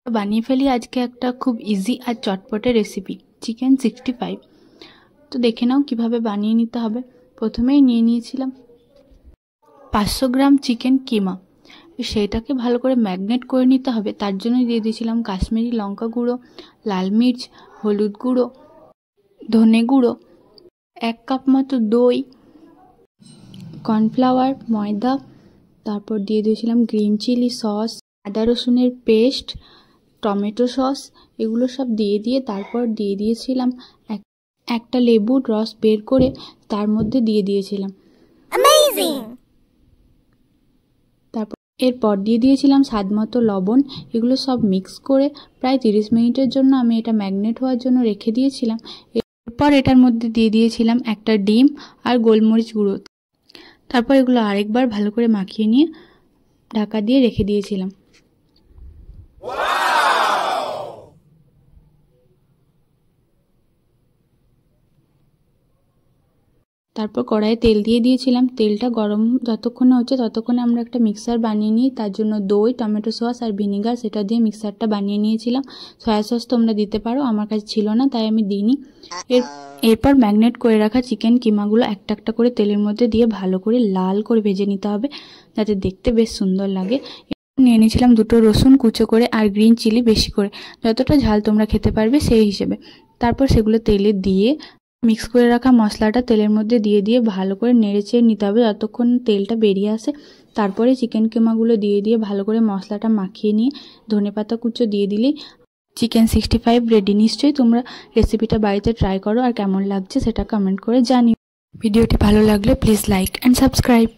বানিয়ে ফেলি আজকে একটা খুব ইজি আর চটপটে রেসিপি, চিকেন 65। তো দেখে নাও কিভাবে বানিয়ে নিতে হবে। প্রথমেই নিয়ে নিয়েছিলাম 500 গ্রাম চিকেন কিমা। সেইটাকে ভালো করে ম্যাগনেট করে নিতে হবে। তার জন্য দিয়ে দিয়েছিলাম কাশ্মীরি লঙ্কা গুঁড়ো, লাল মির্চ, হলুদ গুঁড়ো, ধনে গুঁড়ো, 1 কাপ মতো দই, কর্নফ্লাওয়ার, ময়দা, তারপর দিয়ে দিয়েছিলাম গ্রিন চিলি সস, আদা রসুনের পেস্ট, টমেটো সস। এগুলো সব দিয়ে তারপর দিয়ে দিয়েছিলাম একটা লেবুর রস বের করে তার মধ্যে দিয়ে দিয়েছিলাম। তারপর এরপর দিয়ে দিয়েছিলাম স্বাদ মতো লবণ। এগুলো সব মিক্স করে প্রায় 30 মিনিটের জন্য আমি এটা ম্যাগনেট হওয়ার জন্য রেখে দিয়েছিলাম। এরপর এটার মধ্যে দিয়ে দিয়েছিলাম একটা ডিম আর গোলমরিচ গুঁড়ো। তারপর এগুলো আরেকবার ভালো করে মাখিয়ে নিয়ে ঢাকা দিয়ে রেখে দিয়েছিলাম। তারপর কড়াইয়ে তেল দিয়ে দিয়েছিলাম। তেলটা গরম যতক্ষণে হচ্ছে ততক্ষণে আমরা একটা মিক্সার বানিয়ে নিই। তার জন্য দই, টমেটো সস আর ভিনিগার সেটা দিয়ে মিক্সারটা বানিয়ে নিয়েছিলাম। সয়া সস তোমরা দিতে পারো, আমার কাছে ছিল না তাই আমি দিইনি। এরপর ম্যাগনেট করে রাখা চিকেন কিমাগুলো একটা একটা করে তেলের মধ্যে দিয়ে ভালো করে লাল করে ভেজে নিতে হবে, যাতে দেখতে বেশ সুন্দর লাগে। নিয়ে নিয়েছিলাম 2টো রসুন কুচো করে আর গ্রিন চিলি বেশি করে, যতটা ঝাল তোমরা খেতে পারবে সেই হিসেবে। তারপর সেগুলো তেলে দিয়ে মিক্স করে রাখা মশলাটা তেলের মধ্যে দিয়ে ভালো করে নেড়েচেড়ে নিতে হবে যতক্ষণ তেলটা বেরিয়ে আসে। তারপরে চিকেন কিমাগুলো দিয়ে ভালো করে মশলাটা মাখিয়ে নিয়ে ধনেপাতা কুচো দিয়ে দিলেই চিকেন 65 রেডি। নিশ্চয়ই তোমরা রেসিপিটা বাড়িতে ট্রাই করো আর কেমন লাগছে সেটা কমেন্ট করে জানিও। ভিডিওটি ভালো লাগলে প্লিজ লাইক অ্যান্ড সাবস্ক্রাইব।